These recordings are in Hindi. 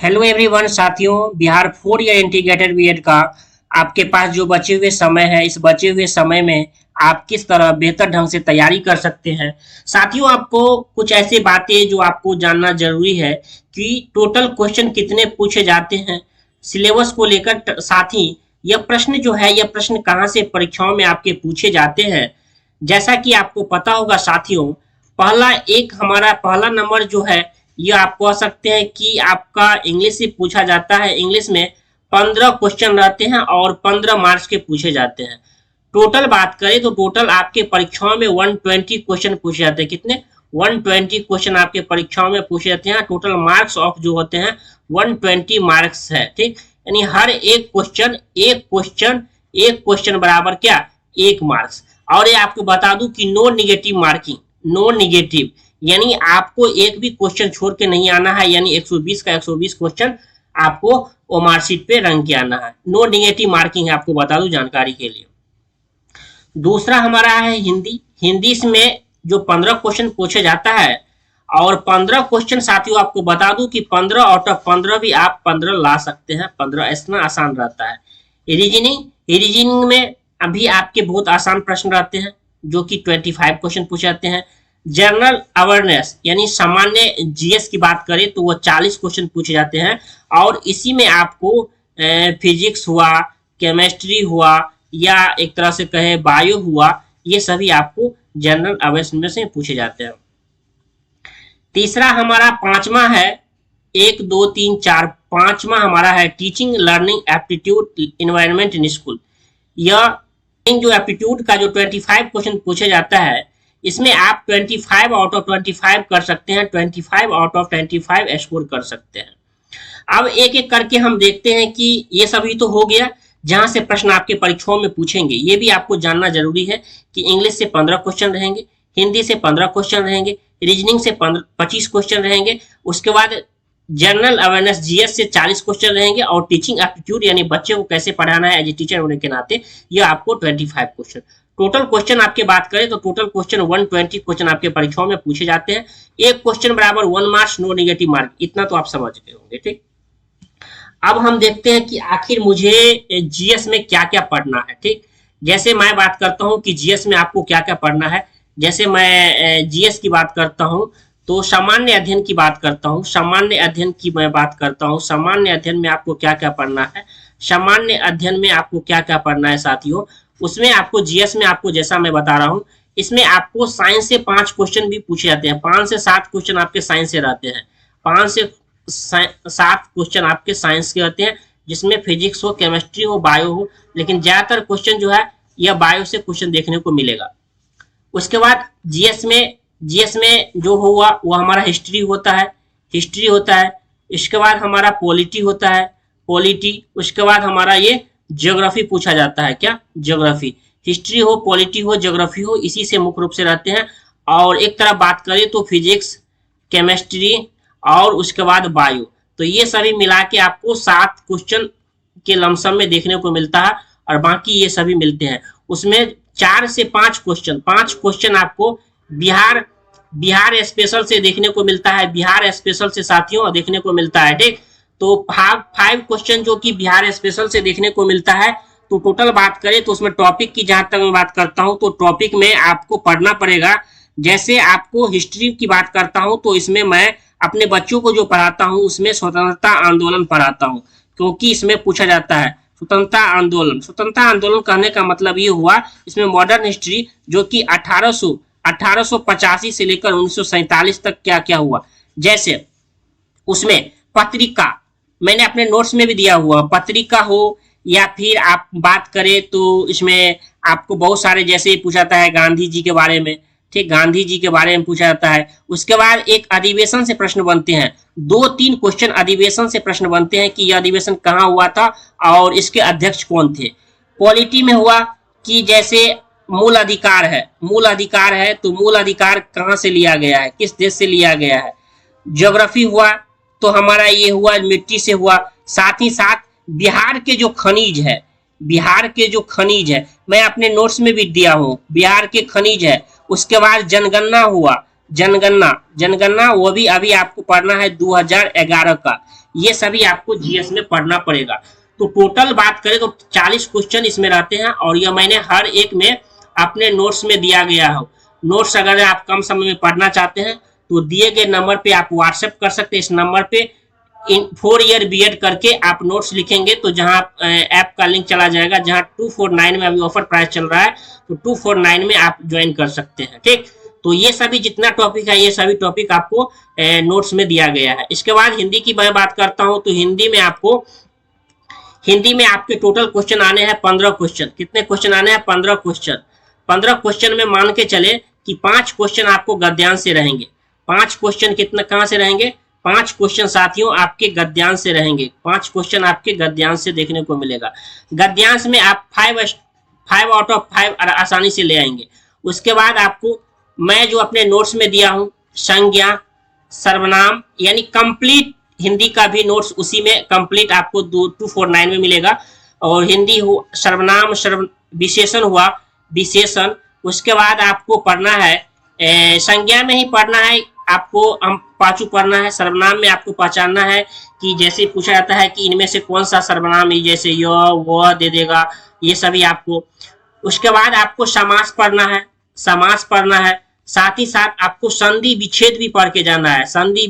हेलो एवरीवन साथियों, बिहार 4 ईयर इंटीग्रेटेड बीएड का आपके पास जो बचे हुए समय है, इस बचे हुए समय में आप किस तरह बेहतर ढंग से तैयारी कर सकते हैं। साथियों, आपको कुछ ऐसी बातें जो आपको जानना जरूरी है कि टोटल क्वेश्चन कितने पूछे जाते हैं सिलेबस को लेकर। साथ ही यह प्रश्न जो है, यह प्रश्न कहाँ से परीक्षाओं में आपके पूछे जाते हैं। जैसा कि आपको पता होगा साथियों, हमारा पहला नंबर जो है, ये आप कह सकते हैं कि आपका इंग्लिश से पूछा जाता है। इंग्लिश में 15 क्वेश्चन रहते हैं और 15 मार्क्स के पूछे जाते हैं। टोटल बात करें तो टोटल आपके परीक्षाओं में 120 क्वेश्चन पूछे जाते हैं। कितने? 120 क्वेश्चन आपके परीक्षाओं में पूछे जाते हैं। टोटल मार्क्स ऑफ जो होते हैं 120 मार्क्स है। ठीक, यानी हर एक क्वेश्चन बराबर क्या? 1 मार्क्स। और ये आपको बता दूं कि no negative marking, no negative, यानी आपको एक भी क्वेश्चन छोड़ के नहीं आना है। यानी 120 का 120 क्वेश्चन आपको वो मार्कशीट पे रंग के आना है। नो निगेटिव मार्किंग है, आपको बता दूं जानकारी के लिए। दूसरा हमारा है हिंदी। हिंदी में जो 15 क्वेश्चन पूछे जाता है, और 15 क्वेश्चन साथियों आपको बता दूं कि 15 आउट ऑफ 15 भी आप 15 ला सकते हैं। 15 इतना आसान रहता है। रीजनिंग में अभी आपके बहुत आसान प्रश्न रहते हैं जो कि 25 क्वेश्चन पूछे जाते हैं। जनरल अवेयरनेस यानी सामान्य जीएस की बात करें तो वो 40 क्वेश्चन पूछे जाते हैं। और इसी में आपको फिजिक्स हुआ, केमिस्ट्री हुआ, या एक तरह से कहे बायो हुआ, ये सभी आपको जनरल अवेयरनेस से पूछे जाते हैं। तीसरा हमारा पांचवा है, 1 2 3 4, पांचवा हमारा है teaching learning aptitude environment in school. यह जो एप्टीट्यूड का जो 25 क्वेश्चन पूछे जाता है, इसमें आप 25 आउट ऑफ 25 कर सकते हैं। 25 आउट ऑफ 25 स्कोर कर सकते हैं। अब एक एक करके हम देखते हैं कि ये सभी तो हो गया जहां से प्रश्न आपके परीक्षाओं में पूछेंगे। ये भी आपको जानना जरूरी है कि इंग्लिश से 15 क्वेश्चन रहेंगे, हिंदी से 15 क्वेश्चन रहेंगे, रीजनिंग से 25 क्वेश्चन रहेंगे। उसके बाद जनरल अवेयरनेस जीएस से 40 क्वेश्चन रहेंगे, और टीचिंग एप्टीट्यूड यानी बच्चे को कैसे पढ़ाना है एज ए टीचर होने के नाते, यह आपको 25 क्वेश्चन। टोटल क्वेश्चन आपके बात करें तो टोटल क्वेश्चन 120 क्वेश्चन आपके परीक्षाओं में पूछे जाते हैं। एक क्वेश्चन बराबर 1 मार्क्स, नो निगेटिव मार्क। इतना तो आप समझ गए होंगे। ठीक, अब हम देखते हैं कि आखिर मुझे जीएस में क्या क्या पढ़ना है। ठीक, जैसे मैं बात करता हूं कि जीएस में आपको क्या क्या पढ़ना है। जैसे मैं जीएस की बात करता हूं तो सामान्य अध्ययन की बात करता हूं। सामान्य अध्ययन की मैं बात करता हूं। सामान्य अध्ययन में आपको क्या क्या पढ़ना है। सामान्य अध्ययन में आपको क्या क्या पढ़ना है साथियों, उसमें आपको जीएस में आपको जैसा मैं बता रहा हूं, इसमें आपको साइंस से 5 क्वेश्चन भी पूछे जाते हैं। 5 से 7 क्वेश्चन आपके साइंस से रहते हैं। 5 से 7 क्वेश्चन आपके साइंस के रहते हैं, जिसमें फिजिक्स हो, केमिस्ट्री हो, बायो हो, लेकिन ज्यादातर क्वेश्चन जो है यह बायो से क्वेश्चन देखने को मिलेगा। उसके बाद जीएस में जो हुआ वो हमारा हिस्ट्री होता है। इसके बाद हमारा पॉलिटी होता है, उसके बाद हमारा ये ज्योग्राफी पूछा जाता है। क्या? ज्योग्राफी। हिस्ट्री हो, पॉलिटी हो, ज्योग्राफी हो, इसी से मुख्य रूप से रहते हैं। और एक तरह बात करें तो फिजिक्स, केमिस्ट्री और उसके बाद बायो, तो ये सभी मिला के आपको 7 क्वेश्चन के लमसम में देखने को मिलता है, और बाकी ये सभी मिलते हैं। उसमें 4 से 5 क्वेश्चन आपको बिहार स्पेशल से देखने को मिलता है। बिहार स्पेशल से साथियों देखने को मिलता है। ठीक, तो 5 क्वेश्चन जो कि बिहार स्पेशल से देखने को मिलता है। तो टोटल बात करें तो उसमें टॉपिक की जहां तक मैं बात करता हूं तो टॉपिक में आपको पढ़ना पड़ेगा। जैसे आपको हिस्ट्री की बात करता हूं तो इसमें मैं अपने बच्चों को जो पढ़ाता हूं उसमें स्वतंत्रता आंदोलन पढ़ाता हूं, क्योंकि इसमें पूछा जाता है स्वतंत्रता आंदोलन कहने का मतलब ये हुआ, इसमें मॉडर्न हिस्ट्री जो कि 1885 से लेकर 1947 तक क्या क्या हुआ। जैसे उसमें पत्रिका, मैंने अपने नोट्स में भी दिया हुआ, पत्रिका हो, या फिर आप बात करें तो इसमें आपको बहुत सारे जैसे पूछा जाता है गांधी जी के बारे में। ठीक, गांधी जी के बारे में पूछा जाता है। उसके बाद एक अधिवेशन से प्रश्न बनते हैं। 2-3 क्वेश्चन अधिवेशन से प्रश्न बनते हैं कि यह अधिवेशन कहाँ हुआ था और इसके अध्यक्ष कौन थे। पॉलिटी में हुआ कि जैसे मूल अधिकार है तो मूल अधिकार कहाँ से लिया गया है, किस देश से लिया गया है। ज्योग्राफी हुआ तो हमारा ये हुआ मिट्टी से हुआ। साथ ही साथ बिहार के जो खनिज है मैं अपने नोट्स में भी दिया हूँ, बिहार के खनिज है। उसके बाद जनगणना हुआ, जनगणना वो भी अभी आपको पढ़ना है 2011 का। ये सभी आपको जीएस में पढ़ना पड़ेगा। तो टोटल बात करें तो 40 क्वेश्चन इसमें रहते हैं, और यह मैंने हर एक में अपने नोट्स में दिया गया हो। नोट्स अगर आप कम समय में पढ़ना चाहते हैं तो दिए गए नंबर पे आप व्हाट्सएप कर सकते हैं। इस नंबर पे 4 ईयर बीएड करके आप नोट्स लिखेंगे तो जहां ऐप का लिंक चला जाएगा, जहां 249 में अभी ऑफर प्राइस चल रहा है, तो 249 में आप ज्वाइन कर सकते हैं। ठीक, तो ये सभी जितना टॉपिक है, ये सभी टॉपिक आपको नोट्स में दिया गया है। इसके बाद हिंदी की मैं बात करता हूं तो हिंदी में आपके टोटल क्वेश्चन आने हैं 15 क्वेश्चन। कितने क्वेश्चन आने हैं? 15 क्वेश्चन। 15 क्वेश्चन में मान के चले कि 5 क्वेश्चन आपको गद्यांश से रहेंगे। 5 क्वेश्चन कितना कहां से रहेंगे? 5 क्वेश्चन साथियों आपके गद्यांश से रहेंगे। 5 क्वेश्चन आपके गद्यांश से देखने को मिलेगा। गद्यांश में आप 5 आउट ऑफ 5 आसानी से ले आएंगे। उसके बाद आपको मैं जो अपने नोट्स में दिया हूं, संज्ञा, सर्वनाम, यानी कंप्लीट हिंदी का भी नोट्स उसी में कंप्लीट आपको 249 में मिलेगा। और हिंदी हो, सर्वनाम, विशेषण हुआ, विशेषण। उसके बाद आपको पढ़ना है संज्ञा में ही पढ़ना है आपको, हम पांचों पढ़ना है। सर्वनाम में आपको पहचानना है कि जैसे पूछा जाता है कि इनमें से कौन सा सर्वनाम है, जैसे य व दे देगा, ये सभी आपको। उसके बाद आपको समास पढ़ना है, समास पढ़ना है। साथ ही साथ आपको संधि विच्छेद भी पढ़ के जाना है। संधि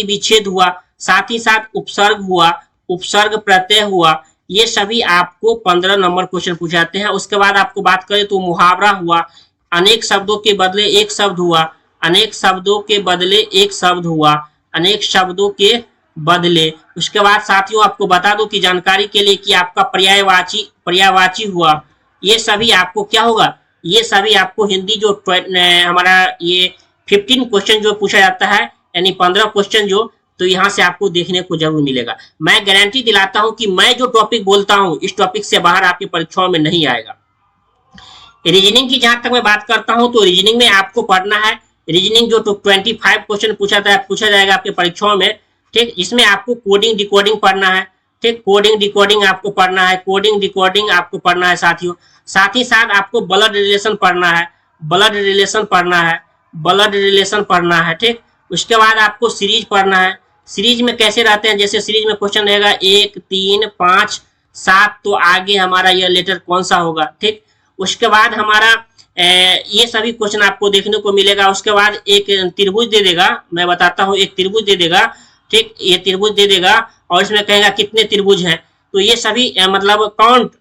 विच्छेद हुआ, साथ ही साथ उपसर्ग हुआ, उपसर्ग प्रत्यय हुआ। ये सभी आपको 15 नंबर क्वेश्चन पूछाते हैं। उसके बाद आपको बात करें तो मुहावरा हुआ, अनेक शब्दों के बदले एक शब्द हुआ, अनेक शब्दों के बदले एक शब्द हुआ, अनेक शब्दों के बदले। उसके बाद साथियों आपको बता दूं कि जानकारी के लिए कि आपका पर्यायवाची हुआ। ये सभी आपको क्या होगा? ये सभी आपको हिंदी जो हमारा ये 15 क्वेश्चन जो पूछा जाता है, यानी 15 क्वेश्चन जो, तो यहाँ से आपको देखने को जरूर मिलेगा। मैं गारंटी दिलाता हूं कि मैं जो टॉपिक बोलता हूं इस टॉपिक से बाहर आपकी परीक्षाओं में नहीं आएगा। रीजनिंग की जहां तक मैं बात करता हूं तो रीजनिंग में आपको पढ़ना है। रीजनिंग जो 25 क्वेश्चन पूछा जाएगा आपके परीक्षाओं में। ठीक, इसमें आपको कोडिंग डिकोडिंग पढ़ना है। ठीक, कोडिंग डिकोडिंग आपको पढ़ना है, कोडिंग डिकोडिंग आपको पढ़ना है साथियों। साथ ही साथ आपको ब्लड रिलेशन पढ़ना है, ब्लड रिलेशन पढ़ना है, ब्लड रिलेशन पढ़ना है। ठीक, उसके बाद आपको सीरीज पढ़ना है। सीरीज में कैसे रहते हैं, जैसे सीरीज में क्वेश्चन रहेगा 1, 3, 5, 7, तो आगे हमारा यह लेटर कौन सा होगा। ठीक, उसके बाद हमारा ये सभी क्वेश्चन आपको देखने को मिलेगा। उसके बाद एक त्रिभुज दे देगा, मैं बताता हूँ, एक त्रिभुज दे देगा। ठीक, ये त्रिभुज दे देगा और इसमें कहेगा कितने त्रिभुज हैं। तो ये सभी मतलब काउंट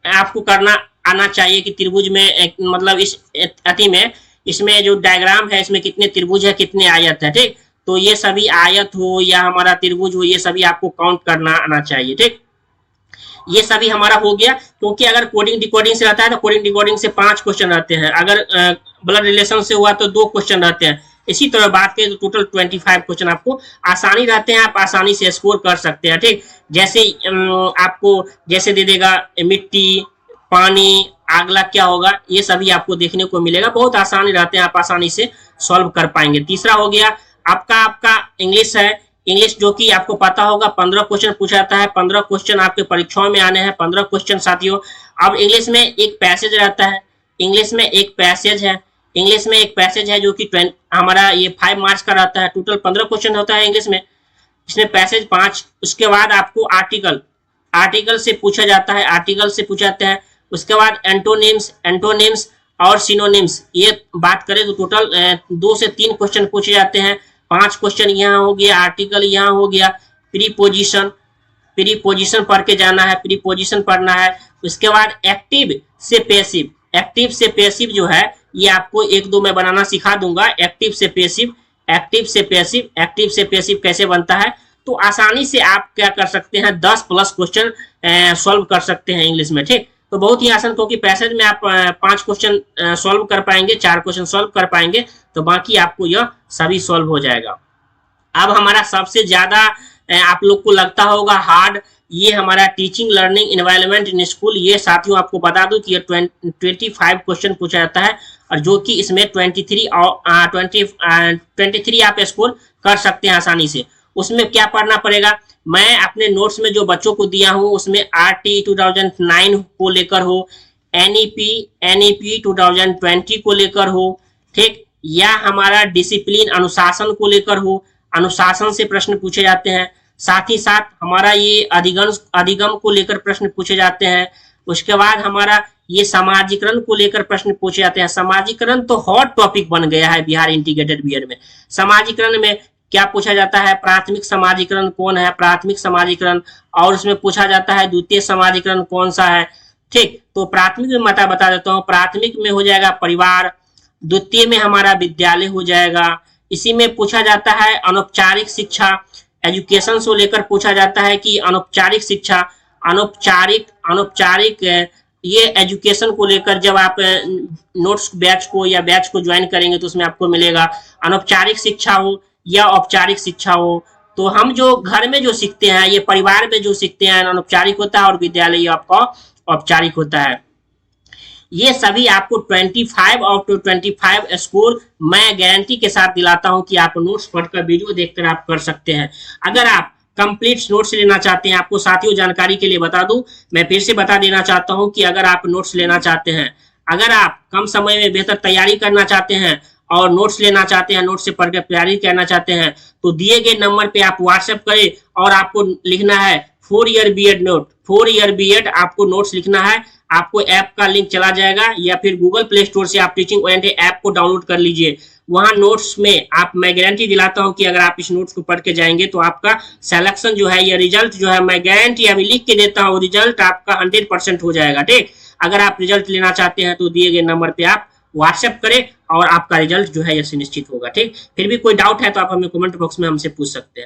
आपको करना आना चाहिए कि त्रिभुज में मतलब इस अति में, इसमें जो डायग्राम है इसमें कितने त्रिभुज है, कितने आयत है। ठीक, तो ये सभी आयत हो या हमारा त्रिभुज हो, ये सभी आपको काउंट करना आना चाहिए। ठीक, ये सभी हमारा हो गया। क्योंकि अगर कोडिंग डिकोडिंग से रहता है तो कोडिंग डिकोडिंग से 5 क्वेश्चन रहते हैं, अगर ब्लड रिलेशन से हुआ तो 2 क्वेश्चन रहते हैं। इसी तरह बात करें तो टोटल 25 क्वेश्चन आपको आसानी रहते हैं, आप आसानी से स्कोर कर सकते हैं। ठीक, जैसे आपको जैसे दे देगा मिट्टी, पानी, अगला क्या होगा, ये सभी आपको देखने को मिलेगा। बहुत आसानी रहते हैं, आप आसानी से सॉल्व कर पाएंगे। तीसरा हो गया आपका इंग्लिश है। इंग्लिश जो कि आपको पता होगा 15 क्वेश्चन पूछा जाता है। 15 क्वेश्चन आपके परीक्षाओं में आने हैं, 15 क्वेश्चन साथियों। अब इंग्लिश में एक पैसेज रहता है, इंग्लिश में एक पैसेज है, इंग्लिश में एक पैसेज है जो कि हमारा ये 5 मार्क्स का रहता है। टोटल 15 क्वेश्चन होता है इंग्लिश में, इसमें पैसेज 5। उसके बाद आपको आर्टिकल से पूछा जाता है, आर्टिकल से पूछा जाता है। उसके बाद एंटोनिम्स और सिनोनिम्स, ये बात करें तो टोटल 2 से 3 क्वेश्चन पूछे जाते हैं। 5 क्वेश्चन यहाँ हो गया, आर्टिकल यहाँ हो गया। प्रीपोजिशन पढ़ के जाना है, प्रीपोजिशन पढ़ना है। उसके बाद एक्टिव से पैसिव जो है ये आपको 1-2 में बनाना सिखा दूंगा। एक्टिव से पैसिव कैसे बनता है, तो आसानी से आप क्या कर सकते हैं, 10+ क्वेश्चन सॉल्व कर सकते हैं इंग्लिश में। ठीक, तो बहुत ही आसान, क्योंकि पैसेज में आप 5 क्वेश्चन सॉल्व कर पाएंगे, 4 क्वेश्चन सॉल्व कर पाएंगे, तो बाकी आपको यह सभी सॉल्व हो जाएगा। अब हमारा सबसे ज्यादा आप लोग को लगता होगा हार्ड, ये हमारा teaching learning environment in school. ये साथियों आपको बता दूं कि ये 25 क्वेश्चन पूछा जाता है, और जो कि इसमें 23 आप स्कोर कर सकते हैं आसानी से। उसमें क्या पढ़ना पड़ेगा, मैं अपने नोट्स में जो बच्चों को दिया हूं उसमें RT 2009 को लेकर हो, NEP 2020 को लेकर हो, ठीक, या हमारा डिसिप्लिन अनुशासन को लेकर हो, अनुशासन से प्रश्न पूछे जाते हैं, साथ ही साथ हमारा ये अधिगम को लेकर प्रश्न पूछे जाते हैं। उसके बाद हमारा ये समाजीकरण को लेकर प्रश्न पूछे जाते हैं। समाजीकरण तो हॉट टॉपिक बन गया है बिहार इंटीग्रेटेड बीएड में। समाजीकरण में क्या पूछा जाता है, प्राथमिक समाजीकरण कौन है, प्राथमिक समाजीकरण, और उसमें पूछा जाता है द्वितीय समाजीकरण कौन सा है। ठीक, तो प्राथमिक में मैं बता देता हूँ, प्राथमिक में हो जाएगा परिवार, द्वितीय में हमारा विद्यालय हो जाएगा। इसी में पूछा जाता है अनौपचारिक शिक्षा, एजुकेशन से लेकर पूछा जाता है कि अनौपचारिक शिक्षा, अनौपचारिक ये एजुकेशन को लेकर जब आप नोट्स बैच को या बैच को ज्वाइन करेंगे तो उसमें आपको मिलेगा अनौपचारिक शिक्षा हो या औपचारिक शिक्षा हो। तो हम जो घर में जो सीखते हैं, ये परिवार में जो सीखते हैं अनौपचारिक होता है, और विद्यालय आपका औपचारिक होता है। ये सभी आपको 25 आउट ऑफ 25 स्कोर मैं गारंटी के साथ दिलाता हूं कि आप नोट्स पढ़कर वीडियो देखकर आप कर सकते हैं। अगर आप कंप्लीट नोट्स लेना चाहते हैं, आपको साथियों जानकारी के लिए बता दूं, मैं फिर से बता देना चाहता हूं कि अगर आप नोट्स लेना चाहते हैं, अगर आप कम समय में बेहतर तैयारी करना चाहते हैं और नोट्स लेना चाहते हैं, नोट्स से पढ़कर तैयारी करना चाहते हैं, तो दिए गए नंबर पे आप व्हाट्सएप करें और आपको लिखना है 4 year BEd note, 4 year BEd आपको नोट्स लिखना है। आपको ऐप का लिंक चला जाएगा या फिर गूगल प्ले स्टोर से आप टीचिंग ओरिएंटेड ऐप को डाउनलोड कर लीजिए। वहां नोट्स में आप, मैं गारंटी दिलाता हूं कि अगर आप इस नोट्स को पढ़ के जाएंगे तो आपका सिलेक्शन जो है, ये रिजल्ट जो है, मैं गारंटी अभी लिख के देता हूं, रिजल्ट आपका 100% हो जाएगा। ठीक, अगर आप रिजल्ट लेना चाहते हैं तो दिए गए नंबर पे आप व्हाट्सएप करें और आपका रिजल्ट जो है ये सुनिश्चित होगा। ठीक, फिर भी कोई डाउट है तो आप हमें कमेंट बॉक्स में हमसे पूछ सकते हैं।